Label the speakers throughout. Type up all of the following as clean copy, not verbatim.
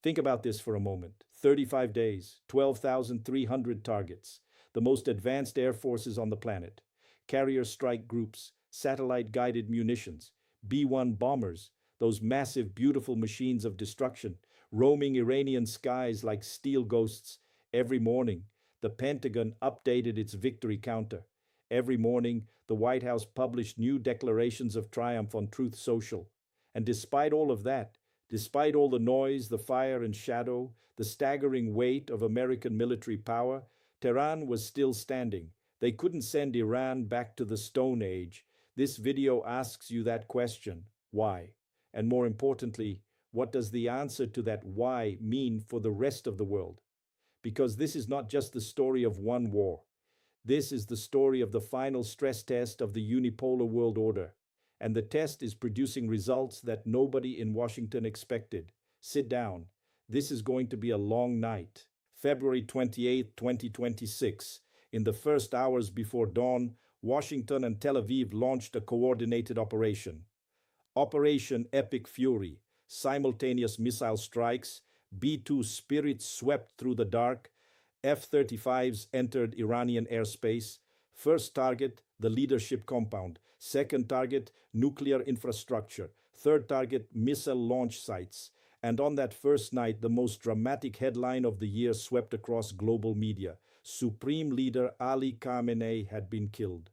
Speaker 1: Think about this for a moment. 35 days, 12,300 targets, the most advanced air forces on the planet, carrier strike groups, satellite guided munitions, B 1 bombers, those massive, beautiful machines of destruction, roaming Iranian skies like steel ghosts. Every morning, the Pentagon updated its victory counter. Every morning, the White House published new declarations of triumph on Truth Social. And despite all of that, despite all the noise, the fire and shadow, the staggering weight of American military power, Tehran was still standing. They couldn't send Iran back to the Stone Age. This video asks you that question. Why? And more importantly, what does the answer to that why mean for the rest of the world? Because this is not just the story of one war. This is the story of the final stress test of the unipolar world order. And the test is producing results that nobody in Washington expected. Sit down. This is going to be a long night. February 28, 2026. In the first hours before dawn, Washington and Tel Aviv launched a coordinated operation. Operation Epic Fury, simultaneous missile strikes, B-2 Spirit swept through the dark, F-35s entered Iranian airspace. First target, the leadership compound. Second target, nuclear infrastructure. Third target, missile launch sites. And on that first night, the most dramatic headline of the year swept across global media. Supreme Leader Ali Khamenei had been killed.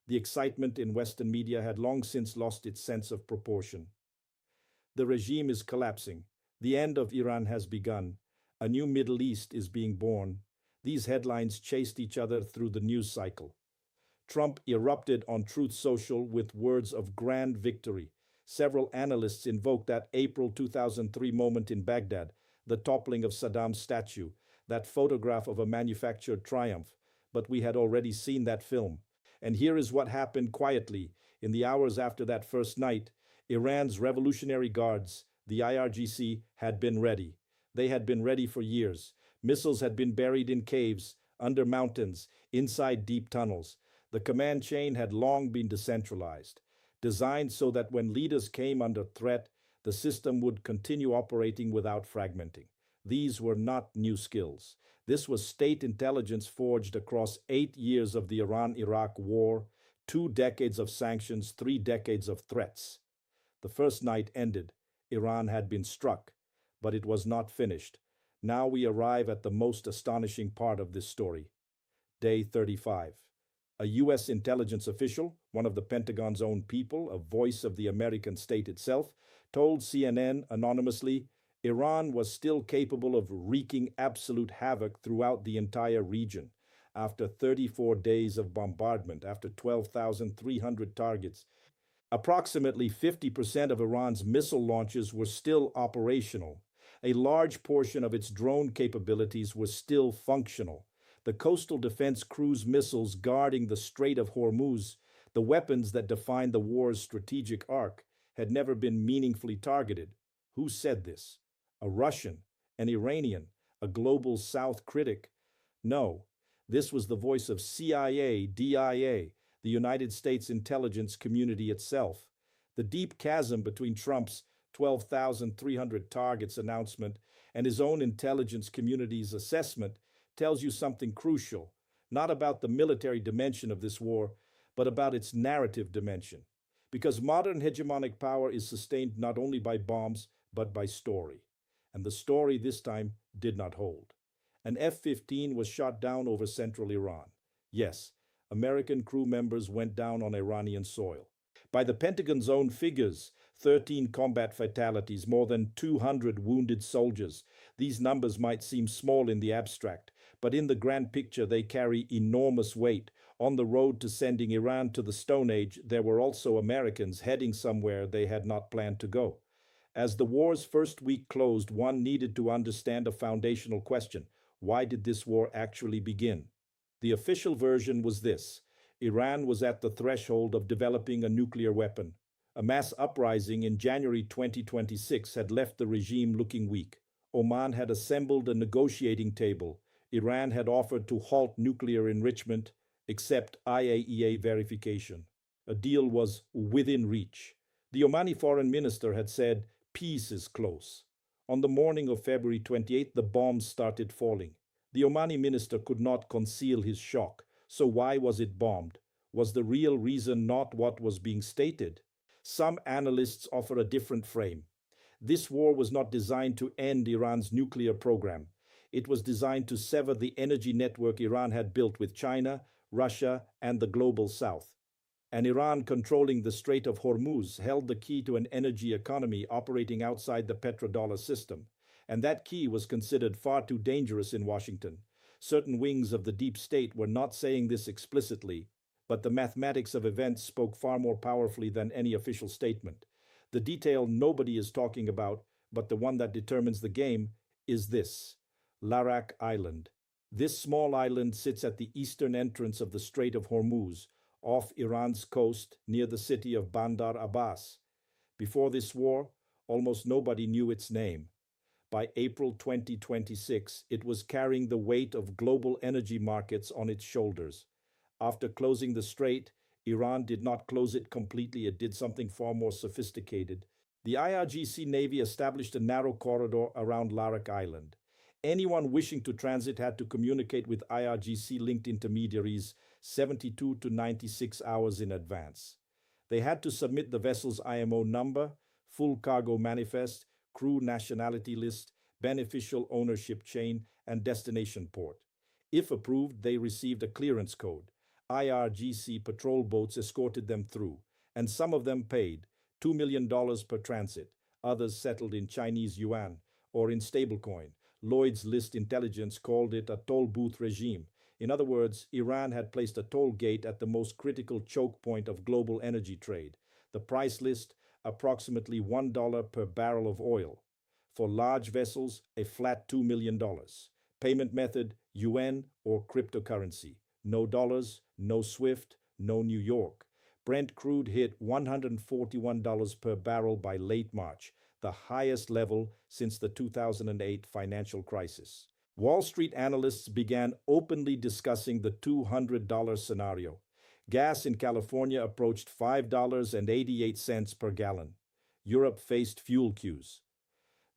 Speaker 1: The excitement in Western media had long since lost its sense of proportion. The regime is collapsing. The end of Iran has begun. A new Middle East is being born. These headlines chased each other through the news cycle. Trump erupted on Truth Social with words of grand victory. Several analysts invoked that April 2003 moment in Baghdad, the toppling of Saddam's statue, that photograph of a manufactured triumph. But we had already seen that film. And here is what happened quietly. In the hours after that first night, Iran's Revolutionary Guards, the IRGC, had been ready. They had been ready for years. Missiles had been buried in caves, under mountains, inside deep tunnels. The command chain had long been decentralized, designed so that when leaders came under threat, the system would continue operating without fragmenting. These were not new skills. This was state intelligence forged across 8 years of the Iran-Iraq war, 2 decades of sanctions, 3 decades of threats. The first night ended. Iran had been struck, but it was not finished. Now we arrive at the most astonishing part of this story. Day 35. A U.S. intelligence official, one of the Pentagon's own people, a voice of the American state itself, told CNN anonymously Iran was still capable of wreaking absolute havoc throughout the entire region. After 34 days of bombardment, after 12,300 targets, approximately 50% of Iran's missile launches were still operational. A large portion of its drone capabilities was still functional. The coastal defense cruise missiles guarding the Strait of Hormuz, the weapons that defined the war's strategic arc, had never been meaningfully targeted. Who said this? A Russian, an Iranian, a global South critic? No, this was the voice of CIA, DIA, the United States intelligence community itself. The deep chasm between Trump's 12,300 targets announcement and his own intelligence community's assessment tells you something crucial, not about the military dimension of this war, but about its narrative dimension. Because modern hegemonic power is sustained not only by bombs, but by story. And the story this time did not hold. An F-15 was shot down over central Iran. Yes, American crew members went down on Iranian soil. By the Pentagon's own figures, 13 combat fatalities, more than 200 wounded soldiers. These numbers might seem small in the abstract, but in the grand picture they carry enormous weight. On the road to sending Iran to the Stone Age, there were also Americans heading somewhere they had not planned to go. As the war's first week closed, one needed to understand a foundational question. Why did this war actually begin? The official version was this: Iran was at the threshold of developing a nuclear weapon. A mass uprising in January 2026 had left the regime looking weak. Oman had assembled a negotiating table. Iran had offered to halt nuclear enrichment, accept IAEA verification. A deal was within reach. The Omani foreign minister had said, peace is close. On the morning of February 28th, the bombs started falling. The Omani minister could not conceal his shock. So why was it bombed? Was the real reason not what was being stated? Some analysts offer a different frame. This war was not designed to end Iran's nuclear program. It was designed to sever the energy network Iran had built with China, Russia, and the global south. And Iran, controlling the Strait of Hormuz, held the key to an energy economy operating outside the petrodollar system. And that key was considered far too dangerous in Washington. Certain wings of the deep state were not saying this explicitly, but the mathematics of events spoke far more powerfully than any official statement. The detail nobody is talking about, but the one that determines the game, is this: Larak Island. This small island sits at the eastern entrance of the Strait of Hormuz, off Iran's coast near the city of Bandar Abbas. Before this war, almost nobody knew its name. By April 2026, it was carrying the weight of global energy markets on its shoulders. After closing the strait, Iran did not close it completely. It did something far more sophisticated. The IRGC Navy established a narrow corridor around Larak Island. Anyone wishing to transit had to communicate with IRGC-linked intermediaries 72 to 96 hours in advance. They had to submit the vessel's IMO number, full cargo manifest, crew nationality list, beneficial ownership chain, and destination port. If approved, they received a clearance code. IRGC patrol boats escorted them through, and some of them paid $2 million per transit. Others settled in Chinese yuan or in stablecoin. Lloyd's List Intelligence called it a toll booth regime. In other words, Iran had placed a toll gate at the most critical choke point of global energy trade. The price list, approximately $1 per barrel of oil. For large vessels, a flat $2 million. Payment method, yuan or cryptocurrency. No dollars, no SWIFT, no New York. Brent crude hit $141 per barrel by late March, the highest level since the 2008 financial crisis. Wall Street analysts began openly discussing the $200 scenario. Gas in California approached $5.88 per gallon. Europe faced fuel queues.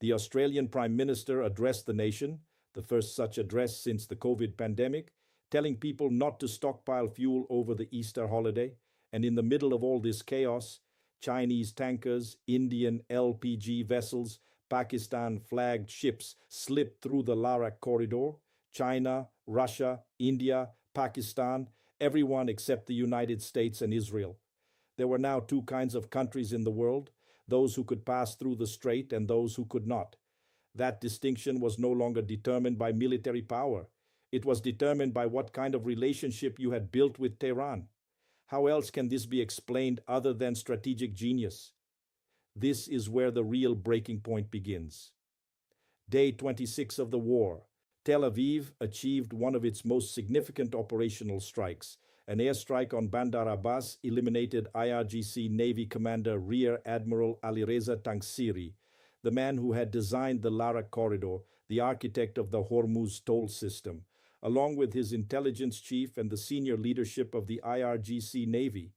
Speaker 1: The Australian Prime Minister addressed the nation, the first such address since the COVID pandemic, telling people not to stockpile fuel over the Easter holiday. And in the middle of all this chaos, Chinese tankers, Indian LPG vessels, Pakistan-flagged ships slipped through the Larak corridor. China, Russia, India, Pakistan, everyone except the United States and Israel. There were now two kinds of countries in the world, those who could pass through the strait and those who could not. That distinction was no longer determined by military power. It was determined by what kind of relationship you had built with Tehran. How else can this be explained other than strategic genius? This is where the real breaking point begins. Day 26 of the war. Tel Aviv achieved one of its most significant operational strikes. An airstrike on Bandar Abbas eliminated IRGC Navy Commander Rear Admiral Alireza Tangsiri, the man who had designed the Larak corridor, the architect of the Hormuz toll system, along with his intelligence chief and the senior leadership of the IRGC Navy.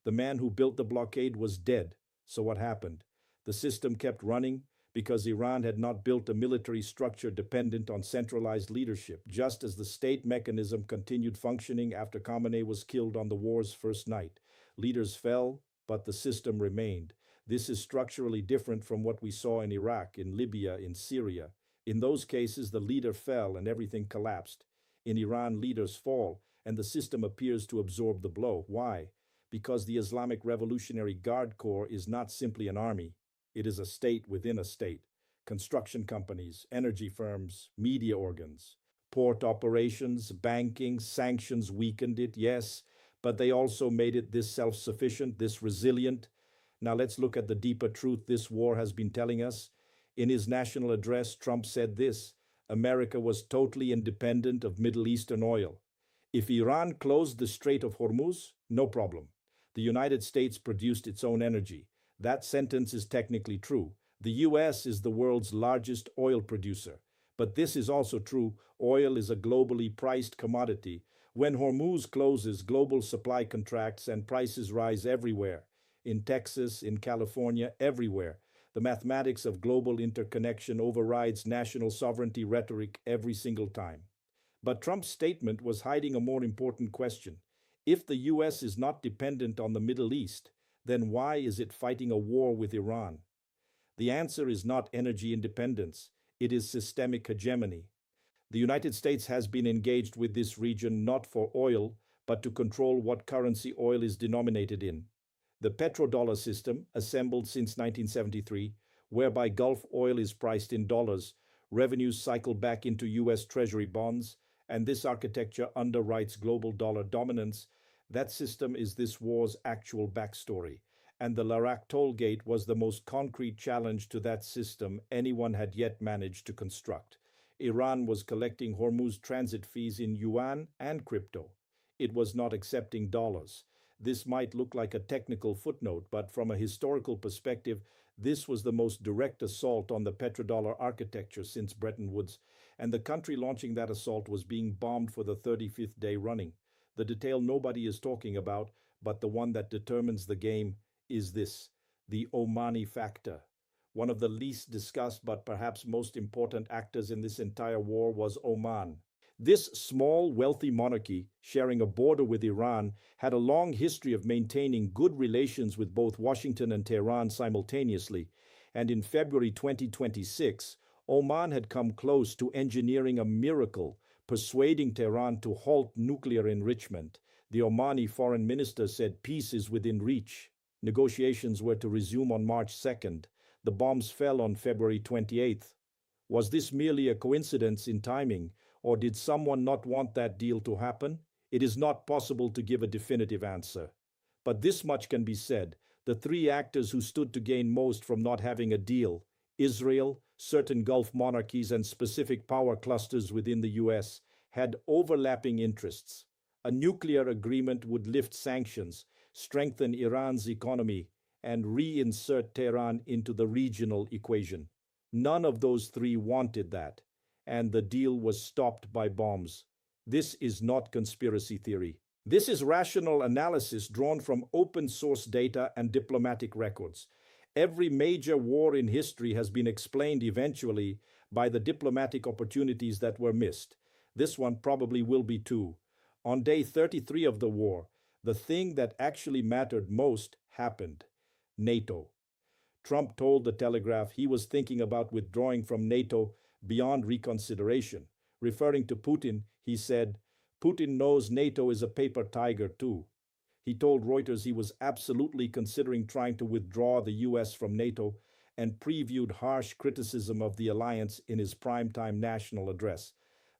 Speaker 1: The man who built the blockade was dead. So what happened? The system kept running because Iran had not built a military structure dependent on centralized leadership, just as the state mechanism continued functioning after Khamenei was killed on the war's first night. Leaders fell, but the system remained. This is structurally different from what we saw in Iraq, in Libya, in Syria. In those cases, the leader fell and everything collapsed. In Iran, leaders fall, and the system appears to absorb the blow. Why? Because the Islamic Revolutionary Guard Corps is not simply an army. It is a state within a state. Construction companies, energy firms, media organs, port operations, banking, sanctions weakened it, yes, but they also made it this self-sufficient, this resilient. Now let's look at the deeper truth this war has been telling us. In his national address, Trump said this: America was totally independent of Middle Eastern oil. If Iran closed the Strait of Hormuz, no problem. The United States produced its own energy. That sentence is technically true. The U.S. is the world's largest oil producer. But this is also true. Oil is a globally priced commodity. When Hormuz closes, global supply contracts and prices rise everywhere. In Texas, in California, everywhere. The mathematics of global interconnection overrides national sovereignty rhetoric every single time. But Trump's statement was hiding a more important question. If the US is not dependent on the Middle East, then why is it fighting a war with Iran? The answer is not energy independence, it is systemic hegemony. The United States has been engaged with this region not for oil, but to control what currency oil is denominated in. The petrodollar system, assembled since 1973, whereby Gulf oil is priced in dollars, revenues cycle back into US Treasury bonds, and this architecture underwrites global dollar dominance. That system is this war's actual backstory, and the Larak toll gate was the most concrete challenge to that system anyone had yet managed to construct. Iran was collecting Hormuz transit fees in yuan and crypto. It was not accepting dollars. This might look like a technical footnote, but from a historical perspective, this was the most direct assault on the petrodollar architecture since Bretton Woods, and the country launching that assault was being bombed for the 35th day running. The detail nobody is talking about, but the one that determines the game, is this: the Omani factor. One of the least discussed but perhaps most important actors in this entire war was Oman. This small, wealthy monarchy, sharing a border with Iran, had a long history of maintaining good relations with both Washington and Tehran simultaneously, and in February 2026, Oman had come close to engineering a miracle, persuading Tehran to halt nuclear enrichment. The Omani foreign minister said peace is within reach. Negotiations were to resume on March 2nd. The bombs fell on February 28th. Was this merely a coincidence in timing, or did someone not want that deal to happen? It is not possible to give a definitive answer. But this much can be said: the three actors who stood to gain most from not having a deal, Israel, certain Gulf monarchies, and specific power clusters within the US, had overlapping interests. A nuclear agreement would lift sanctions, strengthen Iran's economy, and reinsert Tehran into the regional equation. None of those three wanted that, and the deal was stopped by bombs. This is not conspiracy theory. This is rational analysis drawn from open source data and diplomatic records. Every major war in history has been explained eventually by the diplomatic opportunities that were missed. This one probably will be too. On day 33 of the war, the thing that actually mattered most happened: NATO. Trump told the Telegraph he was thinking about withdrawing from NATO beyond reconsideration. Referring to Putin, he said, "Putin knows NATO is a paper tiger too." He told Reuters he was absolutely considering trying to withdraw the US from NATO, and previewed harsh criticism of the alliance in his primetime national address.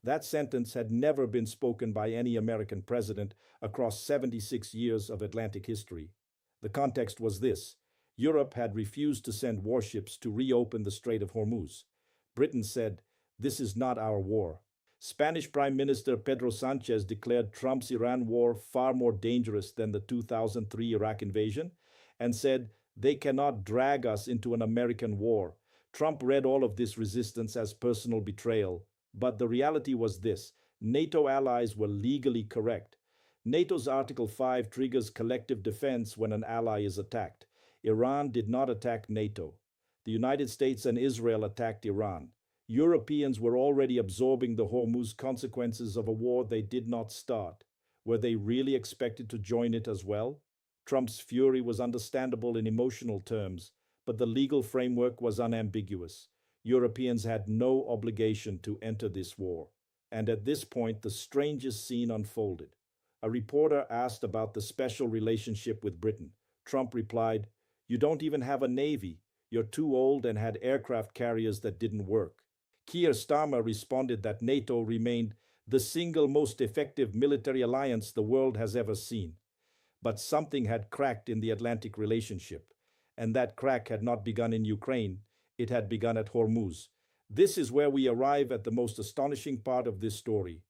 Speaker 1: That sentence had never been spoken by any American president across 76 years of Atlantic history. The context was this: Europe had refused to send warships to reopen the Strait of Hormuz. Britain said, "This is not our war." Spanish Prime Minister Pedro Sanchez declared Trump's Iran war far more dangerous than the 2003 Iraq invasion, and said, "They cannot drag us into an American war." Trump read all of this resistance as personal betrayal. But the reality was this: NATO allies were legally correct. NATO's Article 5 triggers collective defense when an ally is attacked. Iran did not attack NATO. The United States and Israel attacked Iran. Europeans were already absorbing the Hormuz consequences of a war they did not start. Were they really expected to join it as well? Trump's fury was understandable in emotional terms, but the legal framework was unambiguous. Europeans had no obligation to enter this war. And at this point, the strangest scene unfolded. A reporter asked about the special relationship with Britain. Trump replied, "You don't even have a navy. You're too old and had aircraft carriers that didn't work." Keir Starmer responded that NATO remained the single most effective military alliance the world has ever seen. But something had cracked in the Atlantic relationship, and that crack had not begun in Ukraine. It had begun at Hormuz. This is where we arrive at the most astonishing part of this story: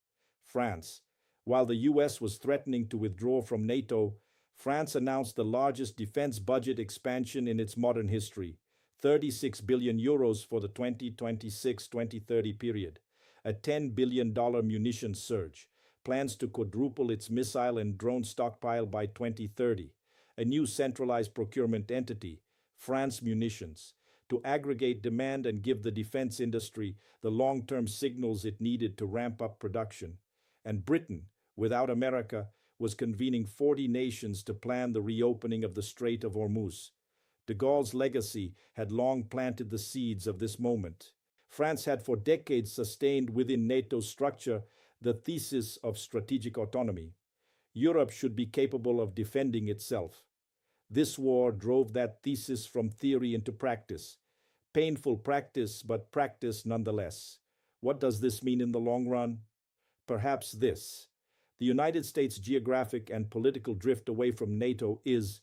Speaker 1: France. While the US was threatening to withdraw from NATO, France announced the largest defense budget expansion in its modern history: 36 billion euros for the 2026-2030 period, a $10 billion munitions surge, plans to quadruple its missile and drone stockpile by 2030, a new centralized procurement entity, France Munitions, to aggregate demand and give the defense industry the long-term signals it needed to ramp up production. And Britain, without America, was convening 40 nations to plan the reopening of the Strait of Hormuz. De Gaulle's legacy had long planted the seeds of this moment. France had for decades sustained within NATO's structure the thesis of strategic autonomy. Europe should be capable of defending itself. This war drove that thesis from theory into practice. Painful practice, but practice nonetheless. What does this mean in the long run? Perhaps this. The United States' geographic and political drift away from NATO is,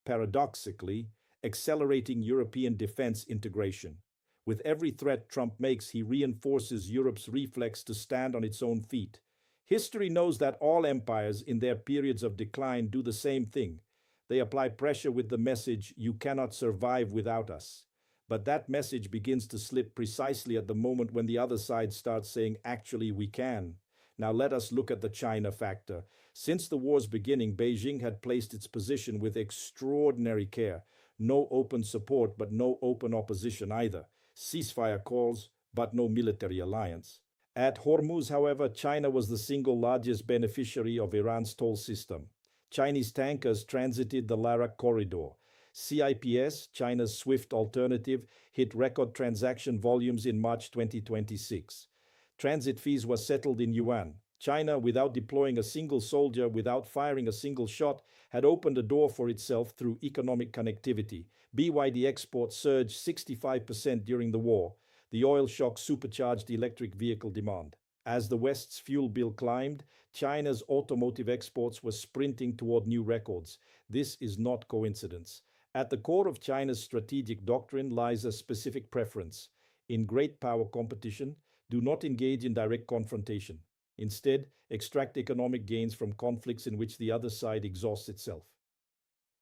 Speaker 1: paradoxically, accelerating European defense integration. With every threat Trump makes, he reinforces Europe's reflex to stand on its own feet. History knows that all empires in their periods of decline do the same thing. They apply pressure with the message, "You cannot survive without us." But that message begins to slip precisely at the moment when the other side starts saying, "Actually, we can." Now let us look at the China factor. Since the war's beginning, Beijing had placed its position with extraordinary care. No open support, but no open opposition either. Ceasefire calls, but no military alliance. At Hormuz, however, China was the single largest beneficiary of Iran's toll system. Chinese tankers transited the Larak corridor. CIPS, China's swift alternative, hit record transaction volumes in March 2026. Transit fees were settled in yuan. China, without deploying a single soldier, without firing a single shot, had opened a door for itself through economic connectivity. BYD exports surged 65% during the war. The oil shock supercharged electric vehicle demand. As the West's fuel bill climbed, China's automotive exports were sprinting toward new records. This is not coincidence. At the core of China's strategic doctrine lies a specific preference. In great power competition, do not engage in direct confrontation. Instead, extract economic gains from conflicts in which the other side exhausts itself.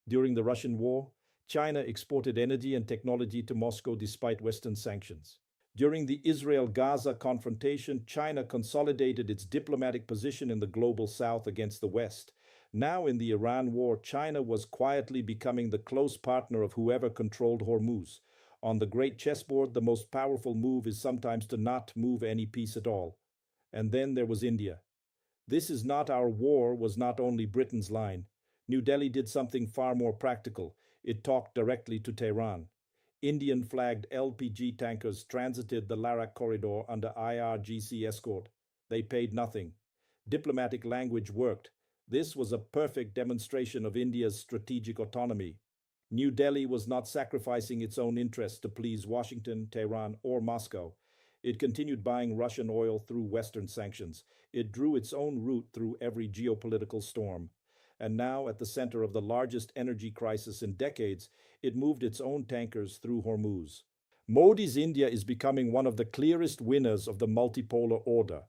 Speaker 1: During the Russian war, China exported energy and technology to Moscow despite Western sanctions. During the Israel-Gaza confrontation, China consolidated its diplomatic position in the global south against the West. Now in the Iran war, China was quietly becoming the close partner of whoever controlled Hormuz. On the great chessboard, the most powerful move is sometimes to not move any piece at all. And then there was India. "This is not our war" was not only Britain's line. New Delhi did something far more practical. It talked directly to Tehran. Indian-flagged LPG tankers transited the Larak corridor under IRGC escort. They paid nothing. Diplomatic language worked. This was a perfect demonstration of India's strategic autonomy. New Delhi was not sacrificing its own interests to please Washington, Tehran, or Moscow. It continued buying Russian oil through Western sanctions. It drew its own route through every geopolitical storm. And now, at the center of the largest energy crisis in decades, it moved its own tankers through Hormuz. Modi's India is becoming one of the clearest winners of the multipolar order.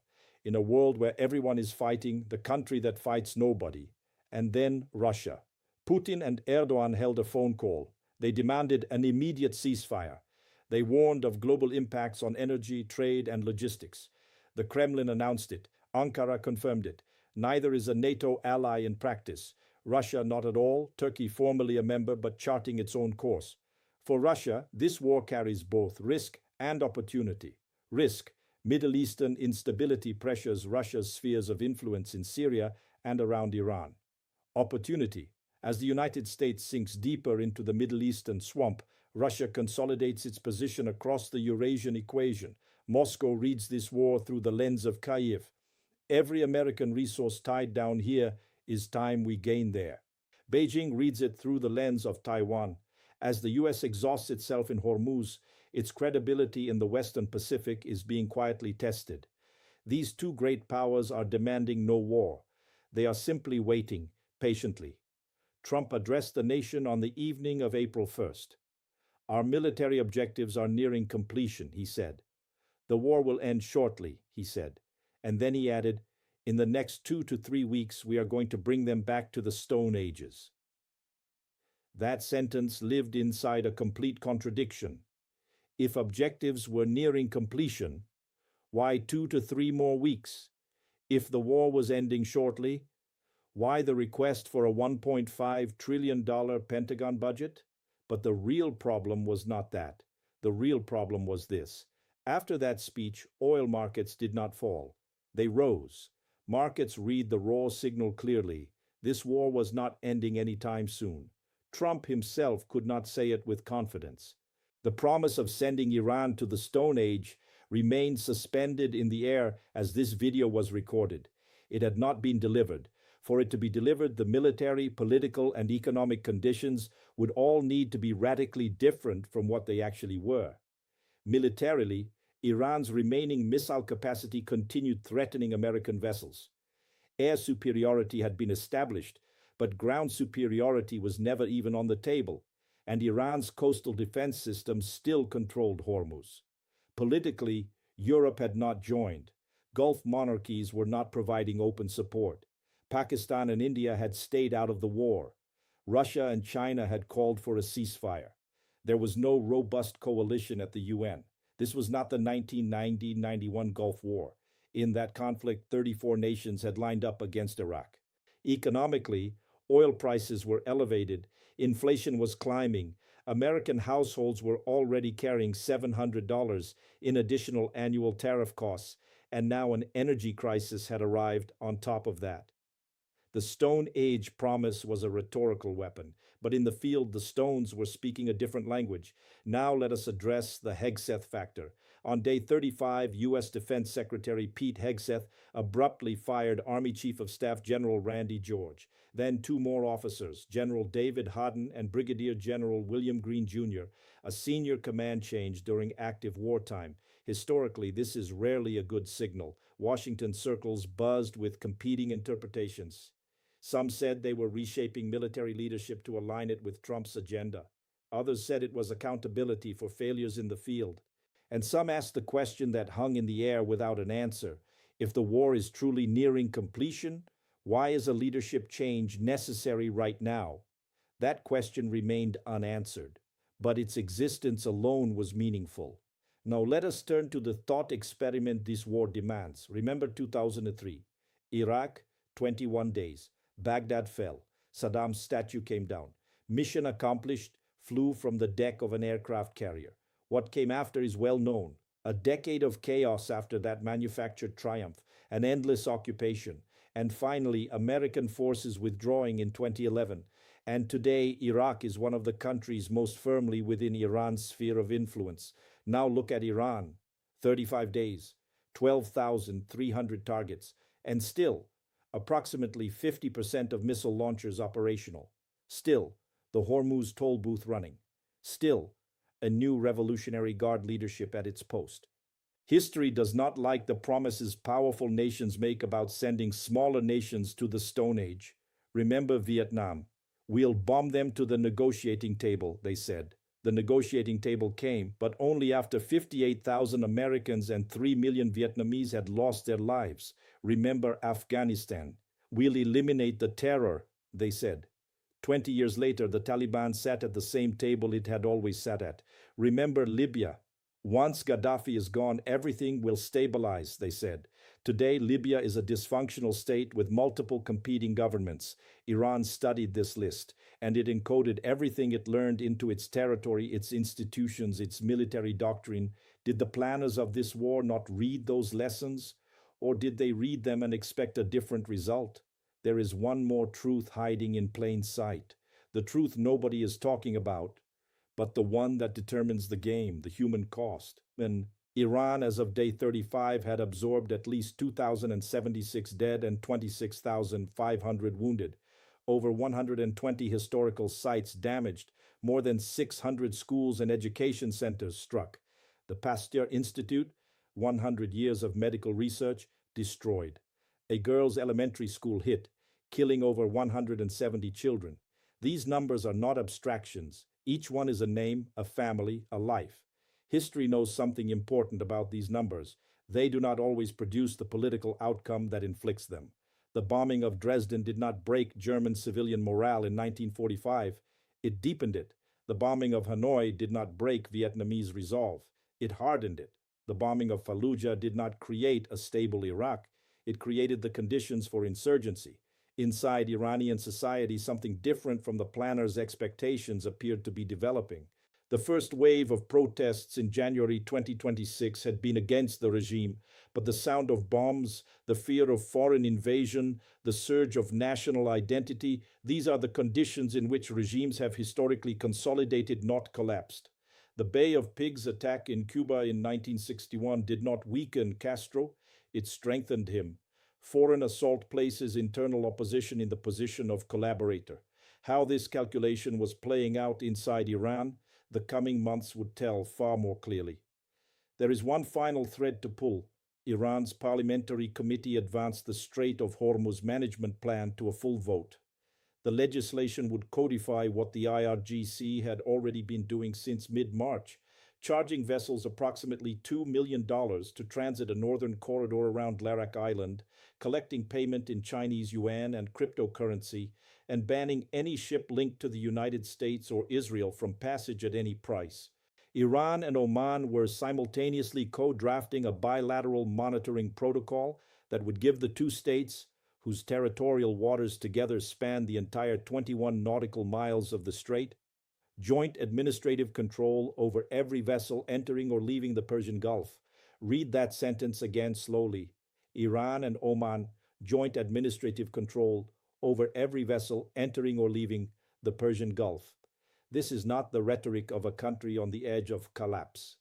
Speaker 1: In a world where everyone is fighting, the country that fights nobody. And then Russia. Putin and Erdogan held a phone call. They demanded an immediate ceasefire. They warned of global impacts on energy, trade, and logistics. The Kremlin announced it. Ankara confirmed it. Neither is a NATO ally in practice. Russia not at all, Turkey formally a member but charting its own course. For Russia, this war carries both risk and opportunity. Risk: Middle Eastern instability pressures Russia's spheres of influence in Syria and around Iran. Opportunity: as the United States sinks deeper into the Middle Eastern swamp, Russia consolidates its position across the Eurasian equation. Moscow reads this war through the lens of Kyiv. Every American resource tied down here is time we gain there. Beijing reads it through the lens of Taiwan. As the U.S. exhausts itself in Hormuz, its credibility in the Western Pacific is being quietly tested. These two great powers are demanding no war. They are simply waiting, patiently. Trump addressed the nation on the evening of April 1st. "Our military objectives are nearing completion," he said. "The war will end shortly," he said. And then he added, "In the next 2 to 3 weeks, we are going to bring them back to the Stone Ages." That sentence lived inside a complete contradiction. If objectives were nearing completion, why 2 to 3 more weeks? If the war was ending shortly, why the request for a $1.5 trillion Pentagon budget? But the real problem was not that. The real problem was this. After that speech, oil markets did not fall. They rose. Markets read the raw signal clearly. This war was not ending anytime soon. Trump himself could not say it with confidence. The promise of sending Iran to the Stone Age remained suspended in the air as this video was recorded. It had not been delivered. For it to be delivered, the military, political, and economic conditions would all need to be radically different from what they actually were. Militarily, Iran's remaining missile capacity continued threatening American vessels. Air superiority had been established, but ground superiority was never even on the table, and Iran's coastal defense system still controlled Hormuz. Politically, Europe had not joined. Gulf monarchies were not providing open support. Pakistan and India had stayed out of the war. Russia and China had called for a ceasefire. There was no robust coalition at the UN. This was not the 1990-91 Gulf War. In that conflict, 34 nations had lined up against Iraq. Economically, oil prices were elevated, inflation was climbing, American households were already carrying $700 in additional annual tariff costs, and now an energy crisis had arrived on top of that. The Stone Age promise was a rhetorical weapon, but in the field the stones were speaking a different language. Now let us address the Hegseth factor. On day 35, U.S. Defense Secretary Pete Hegseth abruptly fired Army Chief of Staff General Randy George. Then two more officers, General David Hodden and Brigadier General William Green Jr., a senior command change during active wartime. Historically, this is rarely a good signal. Washington circles buzzed with competing interpretations. Some said they were reshaping military leadership to align it with Trump's agenda. Others said it was accountability for failures in the field. And some asked the question that hung in the air without an answer. If the war is truly nearing completion, why is a leadership change necessary right now? That question remained unanswered, but its existence alone was meaningful. Now let us turn to the thought experiment this war demands. Remember 2003. Iraq, 21 days. Baghdad fell. Saddam's statue came down. Mission accomplished, flew from the deck of an aircraft carrier. What came after is well known. A decade of chaos after that manufactured triumph, an endless occupation, and finally American forces withdrawing in 2011. And today, Iraq is one of the countries most firmly within Iran's sphere of influence. Now look at Iran. 35 days, 12,300 targets, and still, approximately 50% of missile launchers operational. Still, the Hormuz toll booth running. Still, a new Revolutionary Guard leadership at its post. History does not like the promises powerful nations make about sending smaller nations to the Stone Age. Remember Vietnam. We'll bomb them to the negotiating table, they said. The negotiating table came, but only after 58,000 Americans and 3 million Vietnamese had lost their lives. Remember Afghanistan. We'll eliminate the terror, they said. 20 years later, the Taliban sat at the same table it had always sat at. Remember Libya. Once Gaddafi is gone, everything will stabilize, they said. Today, Libya is a dysfunctional state with multiple competing governments. Iran studied this list, and it encoded everything it learned into its territory, its institutions, its military doctrine. Did the planners of this war not read those lessons? Or did they read them and expect a different result? There is one more truth hiding in plain sight. The truth nobody is talking about, but the one that determines the game, the human cost. And Iran, as of day 35, had absorbed at least 2,076 dead and 26,500 wounded, over 120 historical sites damaged, more than 600 schools and education centers struck. The Pasteur Institute, 100 years of medical research, destroyed. A girls' elementary school hit, killing over 170 children. These numbers are not abstractions. Each one is a name, a family, a life. History knows something important about these numbers. They do not always produce the political outcome that inflicts them. The bombing of Dresden did not break German civilian morale in 1945. It deepened it. The bombing of Hanoi did not break Vietnamese resolve. It hardened it. The bombing of Fallujah did not create a stable Iraq. It created the conditions for insurgency. Inside Iranian society, something different from the planners' expectations appeared to be developing. The first wave of protests in January 2026 had been against the regime, but the sound of bombs, the fear of foreign invasion, the surge of national identity, these are the conditions in which regimes have historically consolidated, not collapsed. The Bay of Pigs attack in Cuba in 1961 did not weaken Castro, it strengthened him. Foreign assault places internal opposition in the position of collaborator. How this calculation was playing out inside Iran, the coming months would tell far more clearly. There is one final thread to pull. Iran's parliamentary committee advanced the Strait of Hormuz management plan to a full vote. The legislation would codify what the IRGC had already been doing since mid-March, charging vessels approximately $2 million to transit a northern corridor around Larak Island, collecting payment in Chinese yuan and cryptocurrency, and banning any ship linked to the United States or Israel from passage at any price. Iran and Oman were simultaneously co-drafting a bilateral monitoring protocol that would give the two states, whose territorial waters together span the entire 21 nautical miles of the strait, joint administrative control over every vessel entering or leaving the Persian Gulf. Read that sentence again slowly. Iran and Oman, joint administrative control over every vessel entering or leaving the Persian Gulf. This is not the rhetoric of a country on the edge of collapse.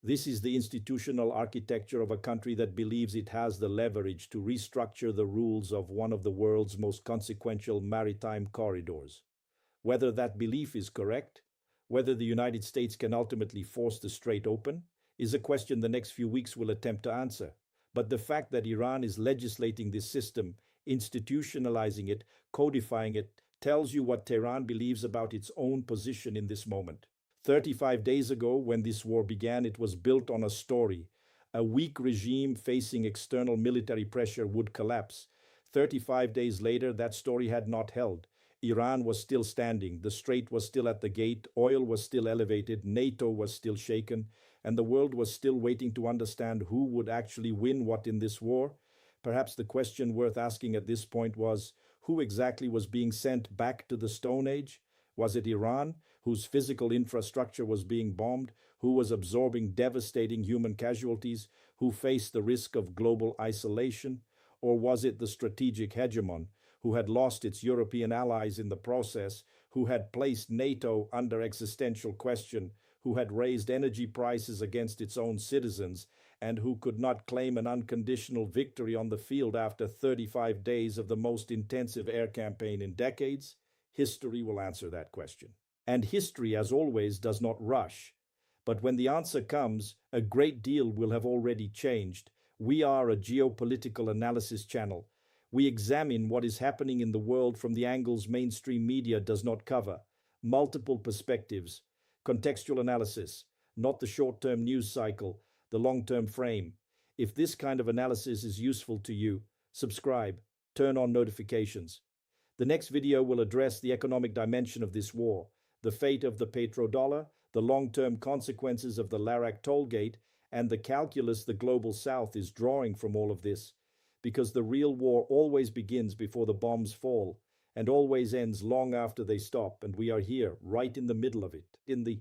Speaker 1: This is the institutional architecture of a country that believes it has the leverage to restructure the rules of one of the world's most consequential maritime corridors. Whether that belief is correct, whether the United States can ultimately force the strait open, is a question the next few weeks will attempt to answer. But the fact that Iran is legislating this system, institutionalizing it, codifying it, tells you what Tehran believes about its own position in this moment. 35 days ago, when this war began, it was built on a story. A weak regime facing external military pressure would collapse. 35 days later, that story had not held. Iran was still standing, the strait was still at the gate, oil was still elevated, NATO was still shaken, and the world was still waiting to understand who would actually win what in this war. Perhaps the question worth asking at this point was, who exactly was being sent back to the Stone Age? Was it Iran, whose physical infrastructure was being bombed, who was absorbing devastating human casualties, who faced the risk of global isolation? Or was it the strategic hegemon, who had lost its European allies in the process, who had placed NATO under existential question, who had raised energy prices against its own citizens, and who could not claim an unconditional victory on the field after 35 days of the most intensive air campaign in decades? History will answer that question. And history, as always, does not rush. But when the answer comes, a great deal will have already changed. We are a geopolitical analysis channel. We examine what is happening in the world from the angles mainstream media does not cover. Multiple perspectives, contextual analysis, not the short-term news cycle, the long-term frame. If this kind of analysis is useful to you, subscribe, turn on notifications. The next video will address the economic dimension of this war, the fate of the petrodollar, the long-term consequences of the Larak toll gate, and the calculus the global south is drawing from all of this. Because the real war always begins before the bombs fall, and always ends long after they stop, and we are here, right in the middle of it, in the